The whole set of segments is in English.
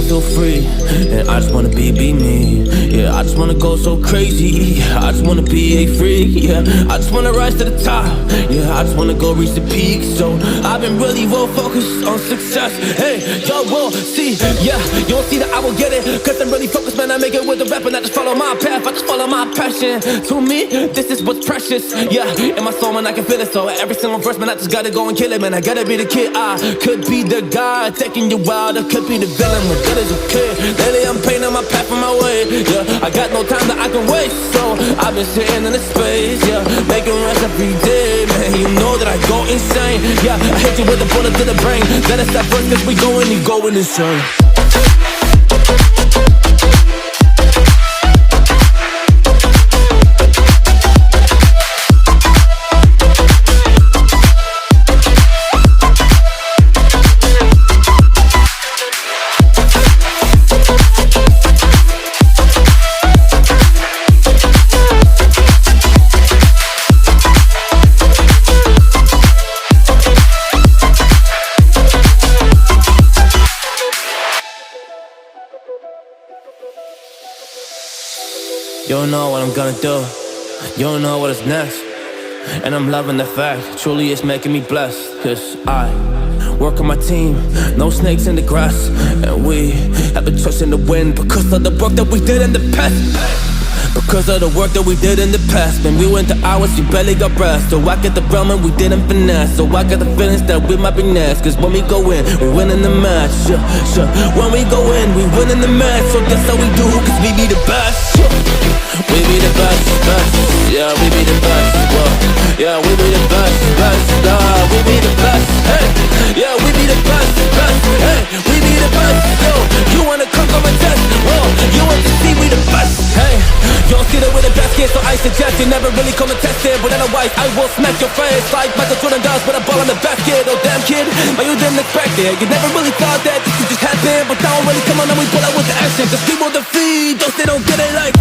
feel free, and I just wanna be me. Yeah, I just wanna go so crazy. Yeah, I just wanna be a freak. Yeah, I just wanna rise to the top. Yeah, I just wanna go reach the peak. So I've been really well focused on success. Hey, y'all will see. Yeah, you won't see that I will get it, cause I'm really focused, man. I make it with the rap and I just follow my path. I just follow my passion. To me, this is what's precious. Yeah, in my soul, man, I can feel it. So every single verse, man, I just gotta go and kill it, man. I gotta be the kid. I could be the guy taking you wild. I could be the villain, but that is okay. Lately I'm painting my path on my way. Yeah, I got no time that I can waste. So I've been sitting in the space. Yeah, every day, man. You know that I go insane. Yeah, I hit you with a bullet to the brain. Let us stop first, cause we going, you going insane. You don't know what I'm gonna do. You don't know what is next. And I'm loving the fact, truly it's making me blessed. Cause I work on my team, no snakes in the grass. And we have a trust in the wind because of the work that we did in the past. Because of the work that we did in the past. Man, we went to hours, you barely got rest. So I get the realm and we didn't finesse. So I got the feelings that we might be next. Cause when we go in, we win in the match. When we go in, we win in the match. So that's how we do, cause we be the best. We be the best, best. Yeah, we be the best. Whoa. Yeah, we be the best, best. We be the best. Hey, yeah, we be the best, best. Hey, we be the best. Yo, you wanna come and test? Whoa, you want to see we the best? Hey, you don't see that we're the best kid, so I suggest you never really come and test it. But otherwise, I will smack your face like Michael Jordan does with a ball in the basket. Oh damn kid, but you didn't expect it. You never really thought that this could just happen. But now really come on and we pull out with the action. Cause people defeat those they don't get it like.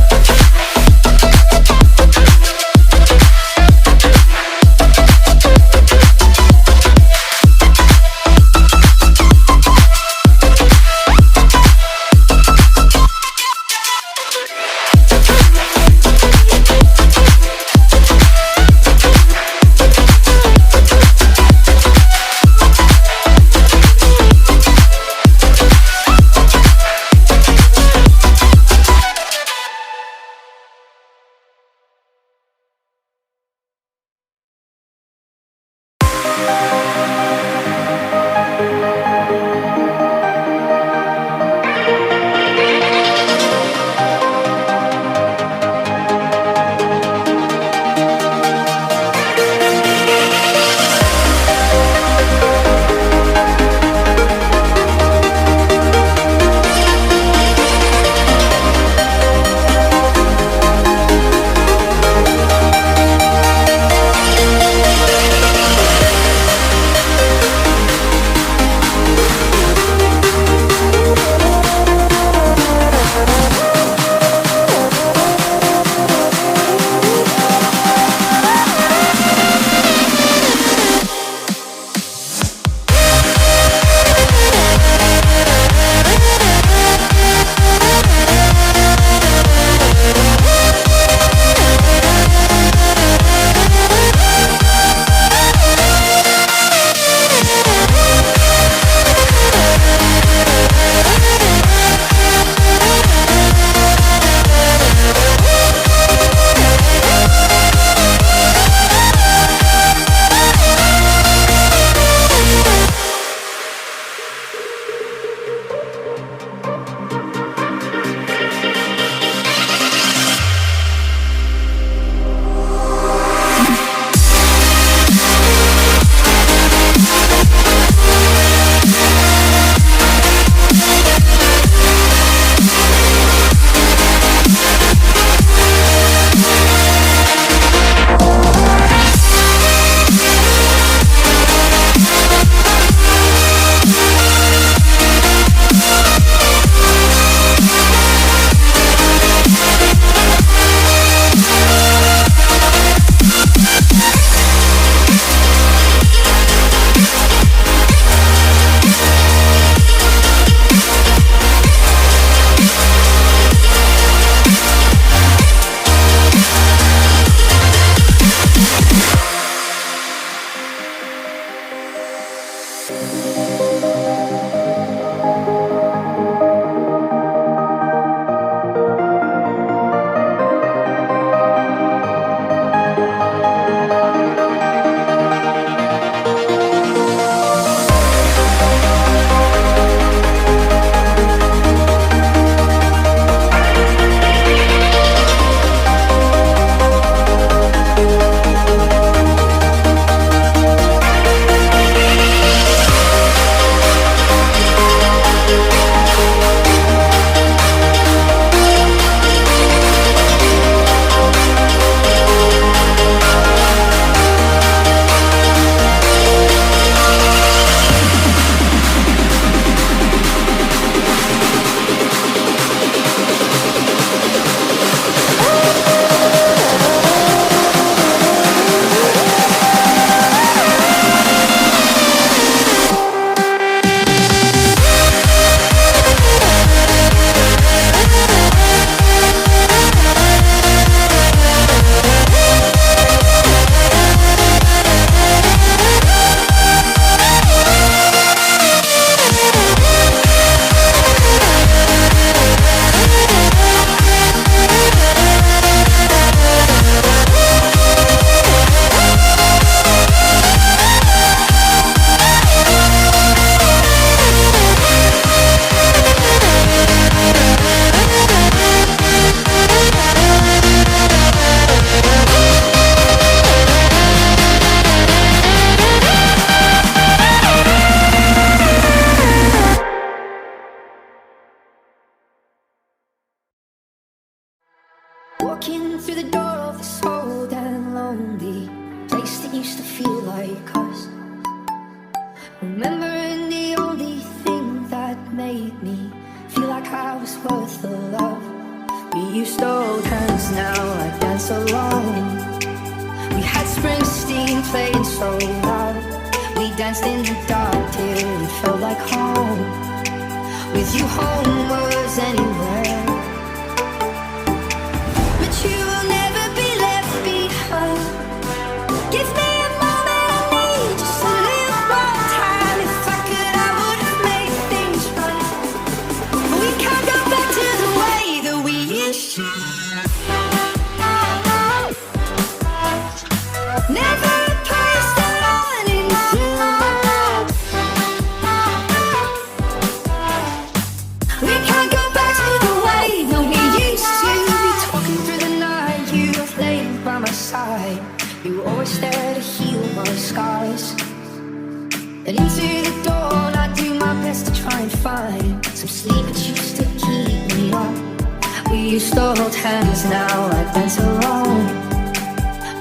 Remembering the only thing that made me feel like I was worth the love. We used to hold hands, now I dance alone. We had Springsteen playing so loud. We danced in the dark till it felt like home. With you home was anywhere. But you will never be left behind. Give me a moment, I need just a little more time. If I could, I would have made things right. But we can't go back to the way that we used to. Never a place that I wanted to. We can't go back to the way that we used to. Be talking through the night, you laid by my side. You were always there to heal my scars. And into the dawn, I do my best to try and find some sleep, but you still keep me up. We used to hold hands, now I dance alone.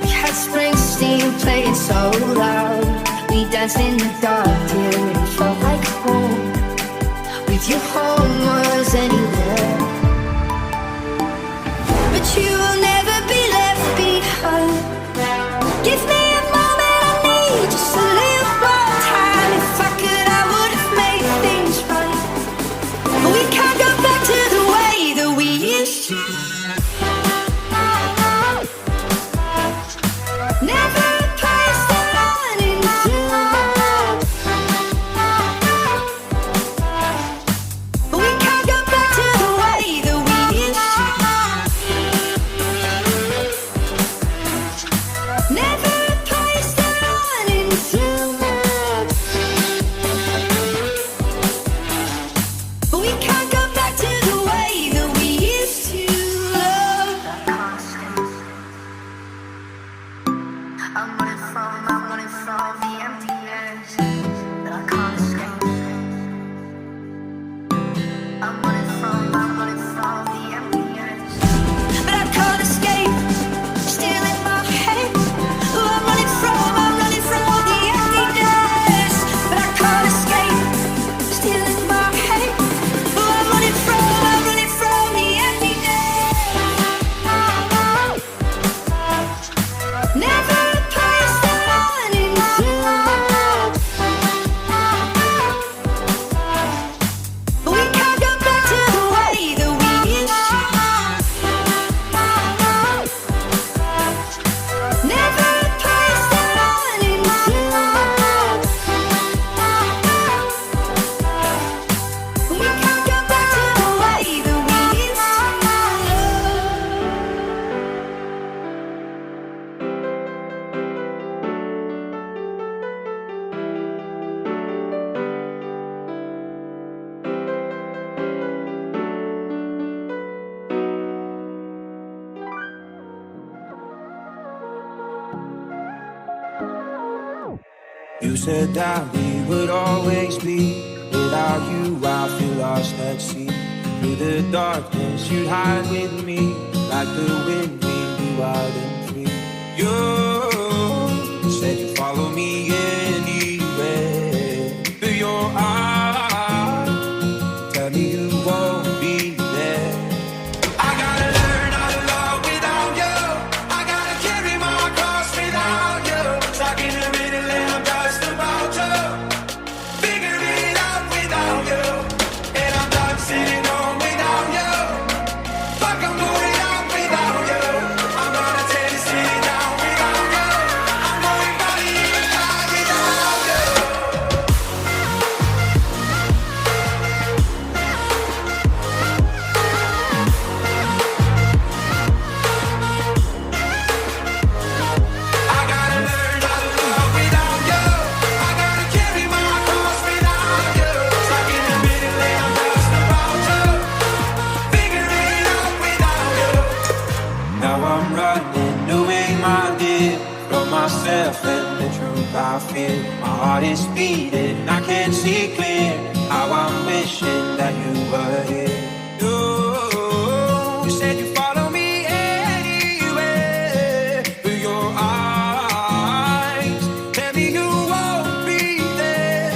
We had Springsteen playing so loud. We danced in the dark till it felt like home. With your home was anywhere. But you will never be left behind. Give me a moment, I need just a little more time. If I could, I would have made things right. But we can't go back to the way that we used to. Never a place that I wanted to. But we can't go back to the way that we used to. Never a place that I wanted to. But we can't go back to the way that we used to love. I'm running from the emptiness that I can't escape. I'm running from the emptiness that I can't escape. Still in my head. Oh, I'm running from the emptiness that I can't escape. Still in my head. Oh, I'm running from the emptiness. Never a place that I wanted to. But we can't go back to the way that we used to. Never a place that I wanted to. But we can't go back to the way that we used to. You said that we would always be. Without you, I feel lost at sea. Through the darkness, you'd hide with me. Like the wind, we'd be wild and free. You said you'd follow me anywhere. Through your eyes, tell me you won't be there. I gotta learn how to love without you. I gotta carry my cross without you. Stuck in the middle and I'm just about to figure it out without you. And I'm done sitting home without you. Fuck, I'm going out without you. I'm gonna tear this city down without you. I'm going body and die without you. I gotta learn how to love without you. I gotta carry my cross without you. Stuck in the middle and I'm just about to figure it out without you. Now I'm running away, my dear, from myself and the truth I feel. My heart is beating, I can't see clear. How I'm wishing that you were here. You said you follow me anywhere. Through your eyes, tell me you won't be there.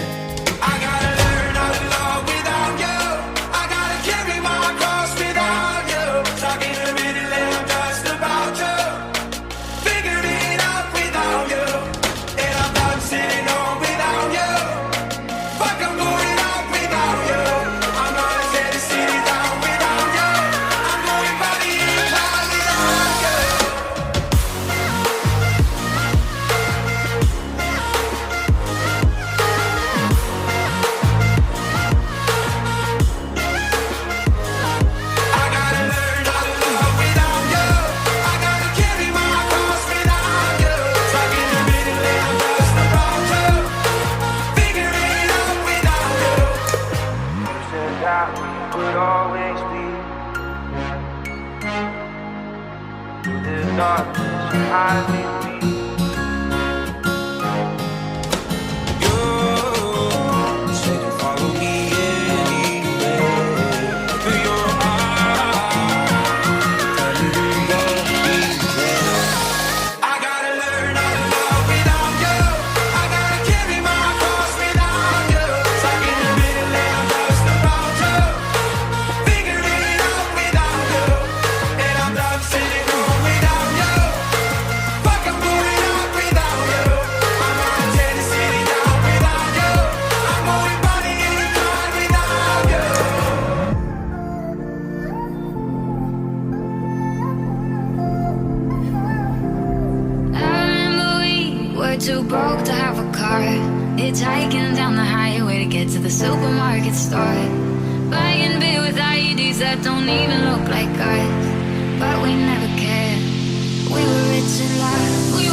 too broke to have a car. Hitchhiking down the highway to get to the supermarket store. Buying beer with IEDs that don't even look like us. But we never cared. We were rich in life. We